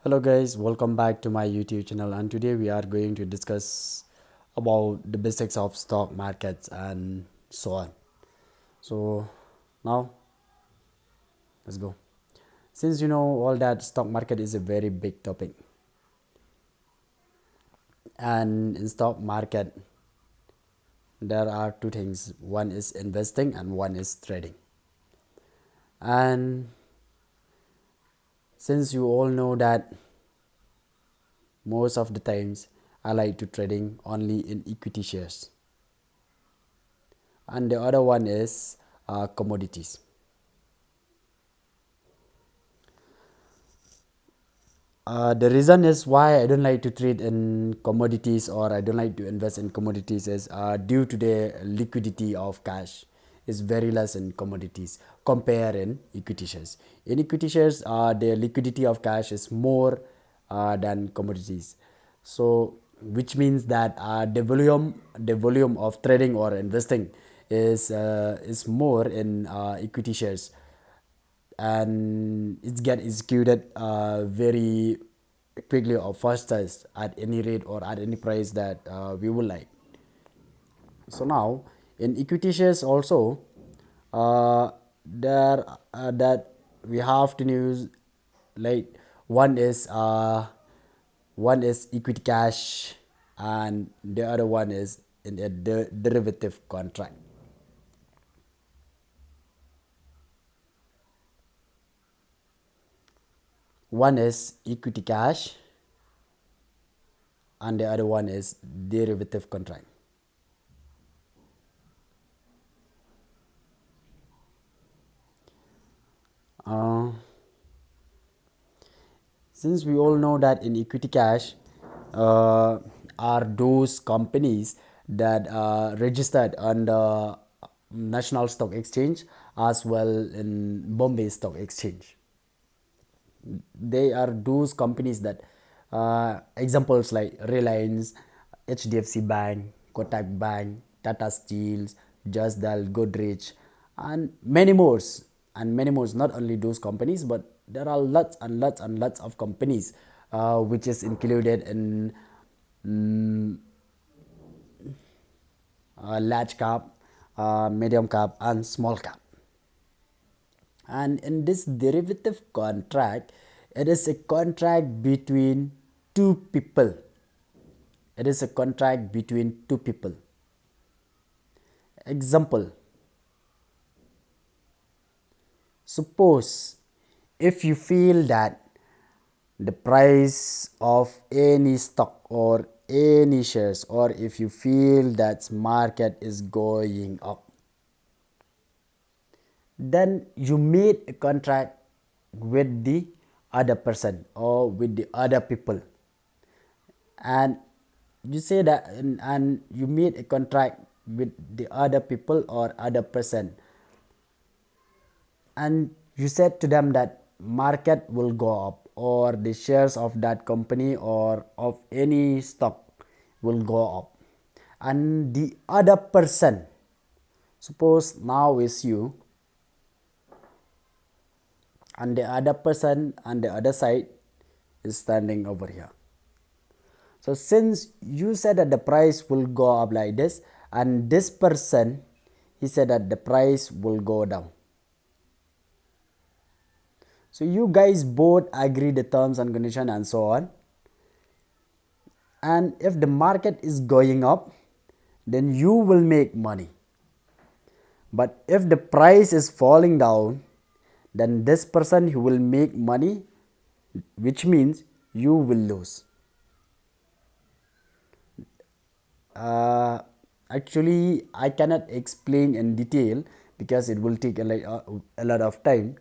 Hello guys, welcome back to my YouTube channel, and today we are going to discuss about the basics of stock markets and so on. So now let's go. Since you know all that stock market is a very big topic, and in stock market there are two things. One is investing and one is trading. And since you all know that most of the times I like to trading only in equity shares, and the other one is commodities. The reason is why I don't like to trade in commodities or I don't like to invest in commodities is due to the liquidity of cash is very less in commodities compare in equity shares. In equity shares, the liquidity of cash is more than commodities. So, which means that the volume of trading or investing is more in equity shares, and it get executed very quickly or fastest at any rate or at any price that we would like. So now in equity shares also, there that we have to use, like one is one is equity cash and the other one is in a derivative contract. One is equity cash and the other one is derivative contract. Uh, since we all know that in equity cash are those companies that are registered on the National Stock Exchange as well in Bombay Stock Exchange. They are those companies that examples like Reliance, HDFC Bank, Kotak Bank, Tata Steels, Jasdal, Godrej, and many more. And many more. Not only those companies, but there are lots and lots and lots of companies which is included in large cap, medium cap, and small cap. And in this derivative contract, it is a contract between two people. It is a contract between two people. Example, suppose if you feel that the price of any stock or any shares, or if you feel that market is going up, then you made a contract with the other person or with the other people, and you say that and you made a contract with the other people or other person, and you said to them that market will go up or the shares of that company or of any stock will go up, and the other person, suppose now is you, and the other person on the other side is standing over here. So since you said that the price will go up like this, and this person, he said that the price will go down. So you guys both agree the terms and condition and so on. And if the market is going up, then you will make money. But if the price is falling down, then this person who will make money, which means you will lose. uh, Actually I cannot explain in detail because it will take a lot of time.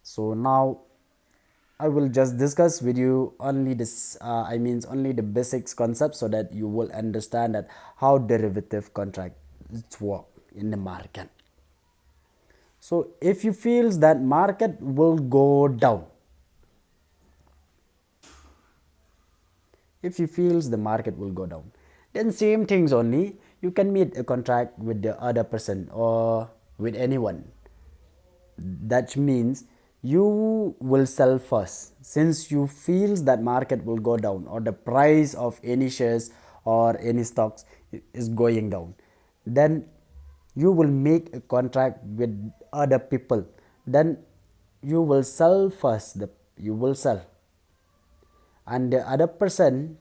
So now I will just discuss with you only this I means only the basics concept so that you will understand that how derivative contracts work in the market. So if you feels that market will go down, if you feels the market will go down, then same things only, you can meet a contract with the other person or with anyone. That means you will sell first since you feels that market will go down or the price of any shares or any stocks is going down. Then you will make a contract with other people. Then you will sell first, you will sell, and the other person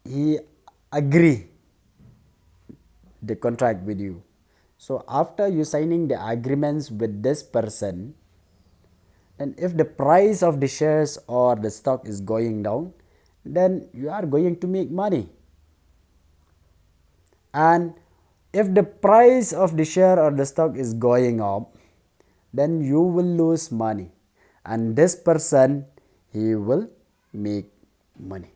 he agree the contract with you. So after you signing the agreements with this person, and if the price of the shares or the stock is going down, then you are going to make money. And if the price of the share or the stock is going up, then you will lose money, and this person he will make money.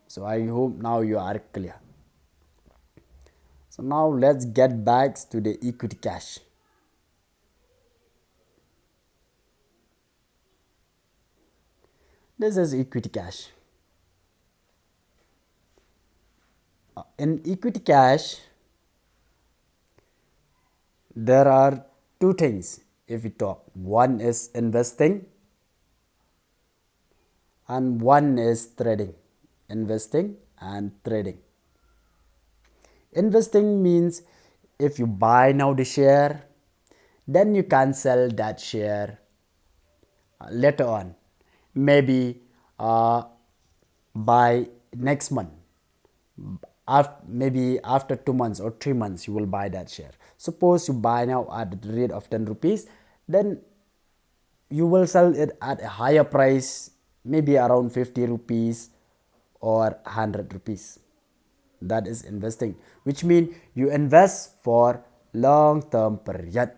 So I hope now you are clear. So now let's get back to the equity cash. This is equity cash. In equity cash, there are two things if we talk. One is investing and one is trading. Investing and trading. Investing means if you buy now the share, then you can sell that share later on. Maybe by next month, maybe after 2 months or 3 months you will buy that share. Suppose you buy now at the rate of 10 rupees, then you will sell it at a higher price, maybe around 50 rupees or 100 rupees. That is investing, which means you invest for long term period,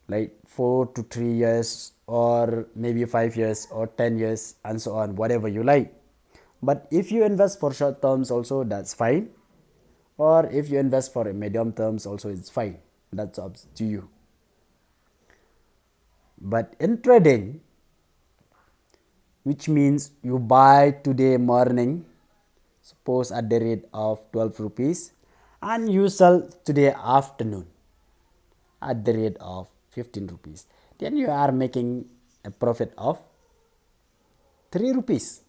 like 4 to 3 years or maybe 5 years or 10 years and so on, whatever you like. But if you invest for short terms also, that's fine, or if you invest for a medium terms also, it's fine. That's up to you. But in trading, which means you buy today morning, suppose at the rate of 12 rupees, and you sell today afternoon at the rate of 15 rupees, then you are making a profit of 3 rupees.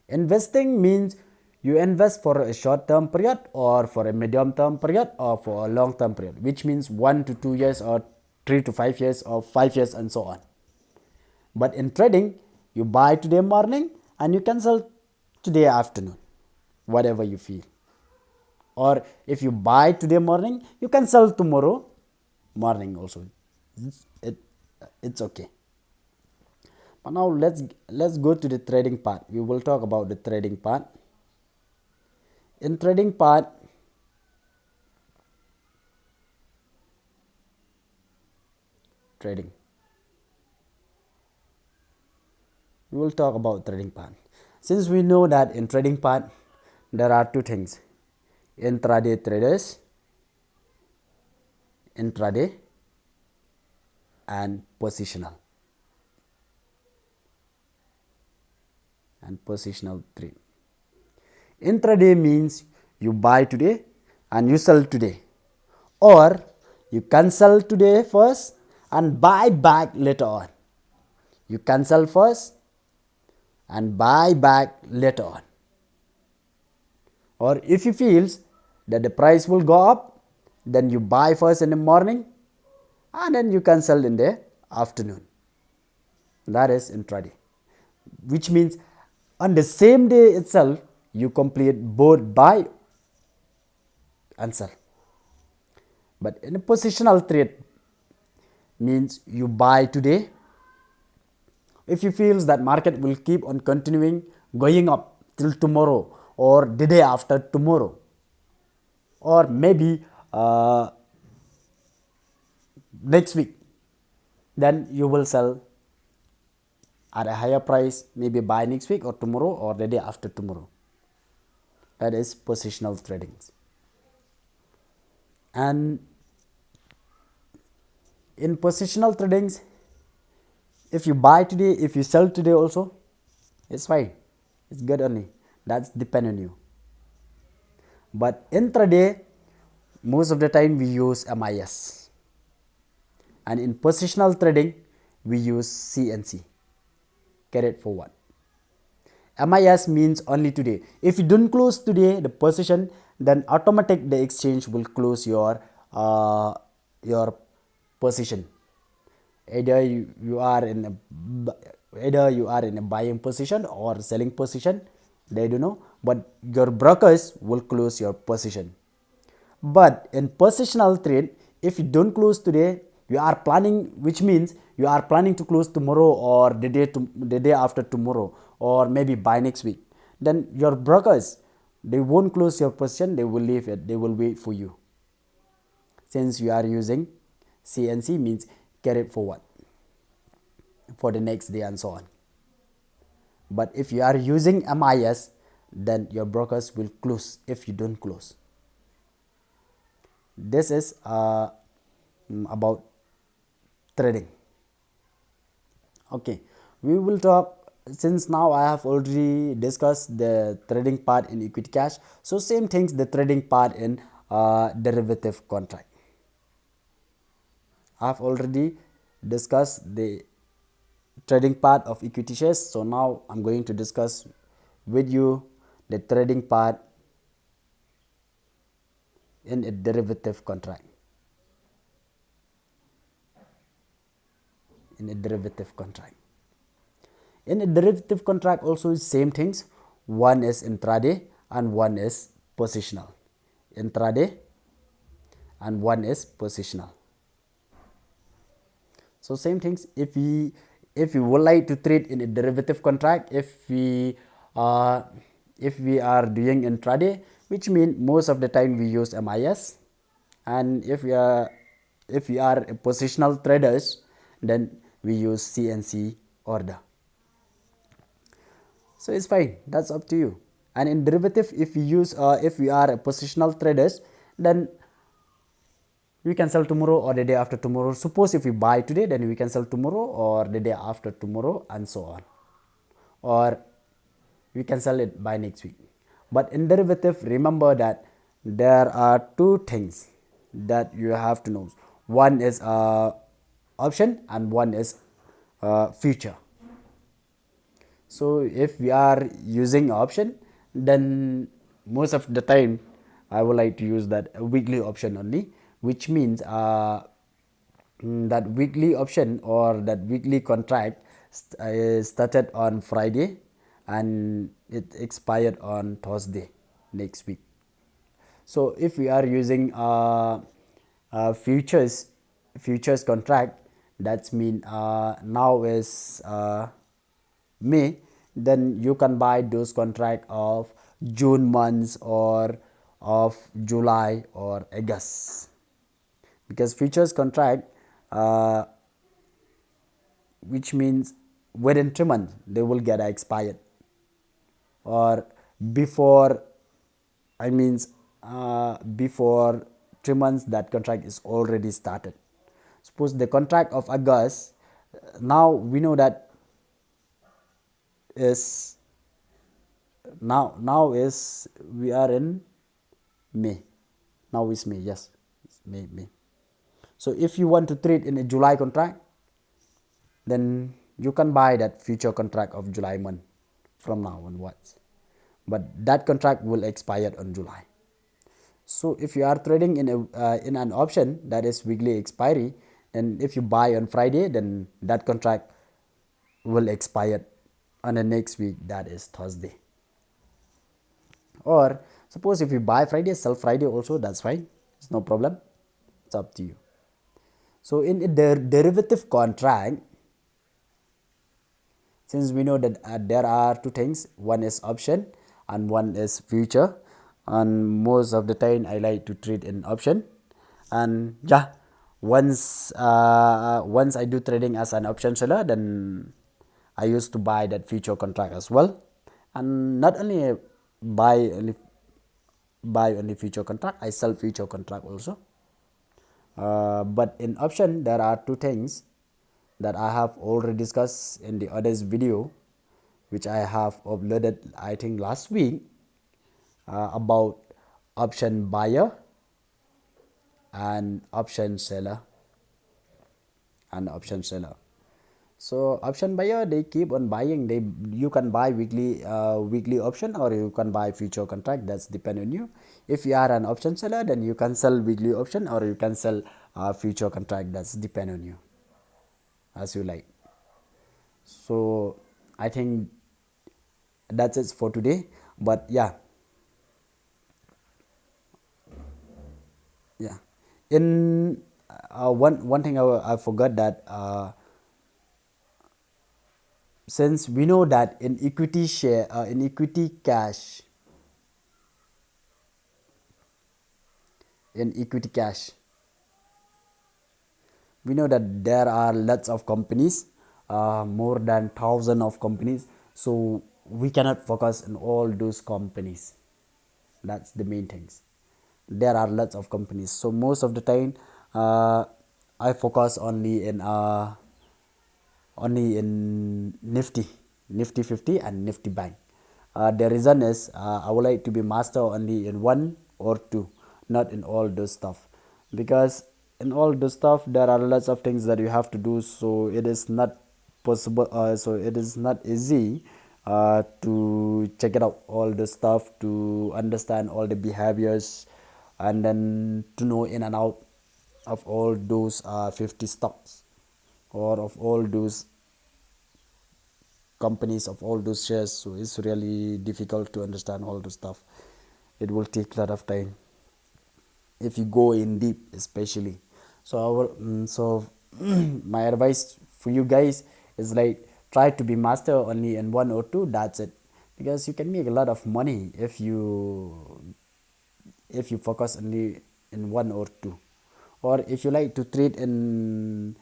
Investing means you invest for a short term period or for a medium term period or for a long term period, which means 1 to 2 years or 3 to 5 years or 5 years and so on. But in trading, you buy today morning and you can sell today afternoon, whatever you feel. Or if you buy today morning, you can sell tomorrow morning also. It, it's okay. But now let's go to the trading part. We will talk about the trading part. In trading part, trading. We will talk about trading part. Since we know that in trading part there are two things: intraday traders, intraday, and positional. And positional trade. Intraday means you buy today and you sell today, or you can sell today first and buy back later on. You can sell first and buy back later on. Or if you feel that the price will go up, then you buy first in the morning and then you can sell in the afternoon. That is intraday, which means on the same day itself you complete both buy and sell. But in a positional trade means you buy today. If you feel that market will keep on continuing going up till tomorrow or the day after tomorrow, or maybe next week, then you will sell at a higher price, maybe buy next week or tomorrow or the day after tomorrow. That is positional trading. And in positional tradings, if you buy today, if you sell today also, it's fine. It's good only. That's depend on you. But intraday, most of the time we use MIS. And in positional trading, we use CNC, carried forward. MIS means only today. If you don't close today the position, then automatic the exchange will close your position. Either you are in a buying position or selling position, they don't know, but your brokers will close your position. But in positional trade, if you don't close today, you are planning, which means you are planning to close tomorrow or the day after tomorrow or maybe by next week, then your brokers, they won't close your position, they will leave it, they will wait for you. Since you are using CNC, means carry it forward for the next day and so on. But if you are using MIS, then your brokers will close if you don't close. This is about trading. Okay, we will talk, since now I have already discussed the trading part in equity cash, so same things the trading part in derivative contract. I have already discussed the trading part of equity shares, so now I'm going to discuss with you the trading part in a derivative contract. In a derivative contract. In a derivative contract also same things. One is intraday and one is positional. Intraday and one is positional. So same things. If we would like to trade in a derivative contract, if we are doing intraday, which means most of the time we use MIS, and if we are positional traders, then we use CNC order. So it's fine, that's up to you. And in derivative, if we are positional traders, then we can sell tomorrow or the day after tomorrow. Suppose if we buy today, then we can sell tomorrow or the day after tomorrow and so on. Or we can sell it by next week. But in derivative, remember that there are two things that you have to know. One is option and one is future. So if we are using option, then most of the time I would like to use that weekly option only, which means that weekly option or that weekly contract is started on Friday and it expired on Thursday next week. So if we are using futures contract, that's mean now is May, then you can buy those contract of June months or of July or August, because futures contract which means within 3 months they will get expired, or before before 3 months that contract is already started. Suppose the contract of August, now we know that is now is we are in May. Now is May, yes, it's May. So if you want to trade in a July contract, then you can buy that future contract of July month from now onwards. But that contract will expire on July. So if you are trading in an option that is weekly expiry, then if you buy on Friday, then that contract will expire on the next week, that is Thursday. Or suppose if you buy Friday, sell Friday also, that's fine, it's no problem, it's up to you. So in a derivative contract, since we know that there are two things, one is option and one is future, and most of the time I like to trade in option. And yeah, once I do trading as an option seller, then I used to buy that future contract as well. And not only buy only future contract, I sell future contract also. But in option there are two things that I have already discussed in the others video, which I have uploaded I think last week, about option buyer and option seller. and option seller. So option buyer, they keep on buying. You can buy weekly option, or you can buy future contract. That's depend on you. If you are an option seller, then you can sell weekly option, or you can sell future contract. That's depend on you, as you like. So I think that's it for today. But yeah. In one thing I forgot that since we know that in equity share, in equity cash, in equity cash, we know that there are lots of companies, more than thousand of companies. So we cannot focus on all those companies. That's the main things. There are lots of companies. So most of the time, I focus only in Nifty 50 and Nifty Bank. The reason is I would like to be master only in one or two, not in all those stuff, because in all those stuff there are lots of things that you have to do. So it is not possible. So it is not easy to check it out all the stuff, to understand all the behaviors, and then to know in and out of all those 50 stocks, or of all those companies, of all those shares. So it's really difficult to understand all the stuff. It will take a lot of time if you go in deep, especially. So my advice for you guys is like, try to be master only in one or two. That's it, because you can make a lot of money if you focus only in one or two. Or if you like to trade in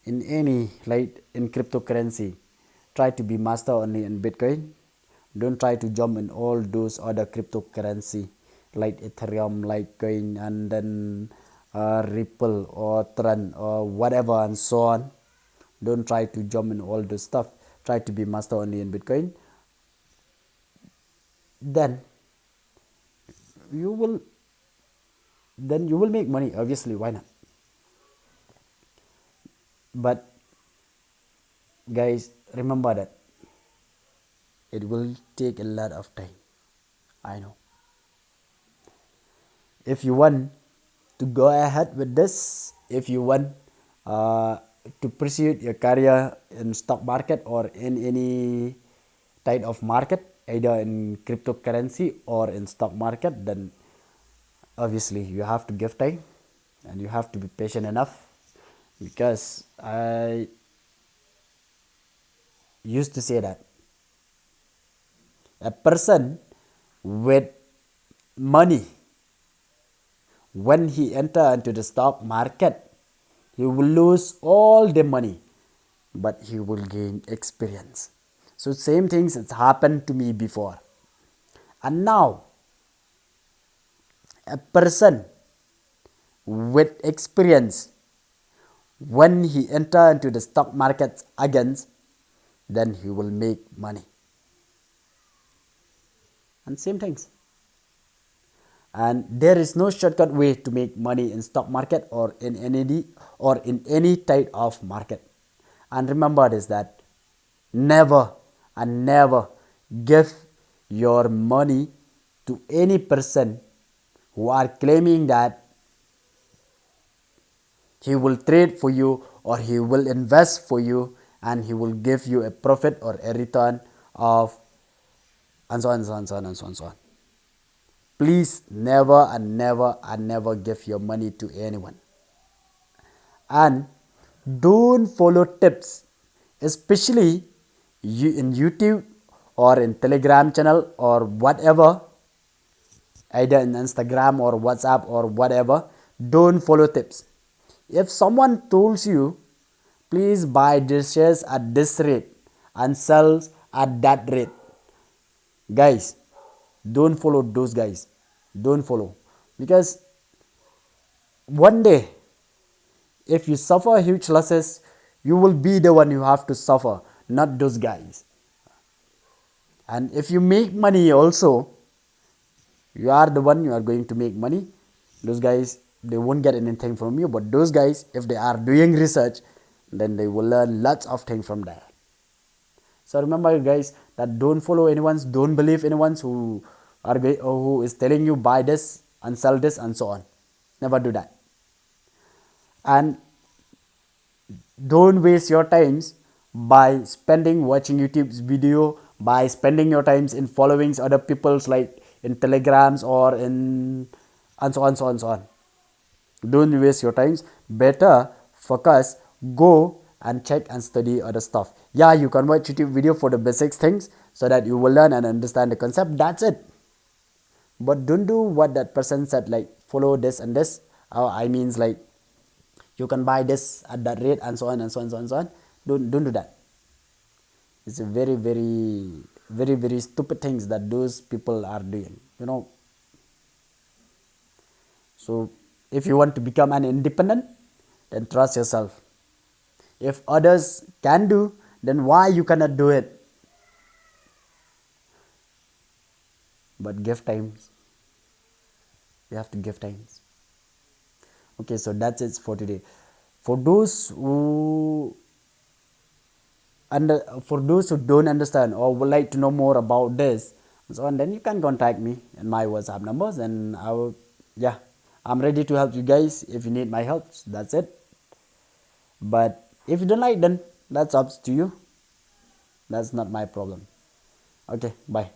any, like in cryptocurrency, try to be master only in Bitcoin. Don't try to jump in all those other cryptocurrency like Ethereum, Litecoin, and then Ripple or Tron or whatever and so on. Don't try to jump in all this stuff. Try to be master only in Bitcoin. Then you will make money. Obviously, why not? But guys, remember that it will take a lot of time. I know. If you want to go ahead with this, if you want to pursue your career in stock market or in any type of market, either in cryptocurrency or in stock market, then obviously you have to give time and you have to be patient enough, because I used to say that a person with money, when he enter into the stock market, he will lose all the money, but he will gain experience. So same things has happened to me before. And now a person with experience, when he enter into the stock market again, then he will make money. And same things. And there is no shortcut way to make money in stock market or in any type of market. And remember this, that never and never give your money to any person who are claiming that he will trade for you or he will invest for you and he will give you a profit or a return of and so on and so on and so on and so on and so on. Please never and never and never give your money to anyone. And don't follow tips, especially in YouTube or in Telegram channel or whatever, either in Instagram or WhatsApp or whatever. Don't follow tips. If someone tells you, please buy this shares at this rate and sell at that rate, guys, don't follow those guys. Don't follow, because one day if you suffer huge losses, you will be the one who have to suffer, not those guys. And if you make money also, you are the one you are going to make money. Those guys, they won't get anything from you. But those guys, if they are doing research, then they will learn lots of things from there. So remember, guys, that don't follow anyone's, don't believe anyone's who is telling you buy this and sell this and so on. Never do that. And don't waste your times by spending watching YouTube's video, by spending your times in following other people's, like in telegrams or in, and so on, so on, so on. Don't waste your times. Better focus, go and check and study other stuff. Yeah, you can watch YouTube video for the basics things so that you will learn and understand the concept. That's it. But don't do what that person said, like follow this and this. I means like you can buy this at that rate and so on and so on and so on and so on. Don't do that. It's a very, very, very, very stupid things that those people are doing, you know. So if you want to become an independent, then trust yourself. If others can do, then why you cannot do it? But give times. You have to give times. Okay, so that's it for today. For those who for those who don't understand or would like to know more about this and so on, then you can contact me in my WhatsApp numbers, and I will, yeah, I'm ready to help you guys if you need my help. That's it. But if you don't like, then that's up to you. That's not my problem. Okay, bye.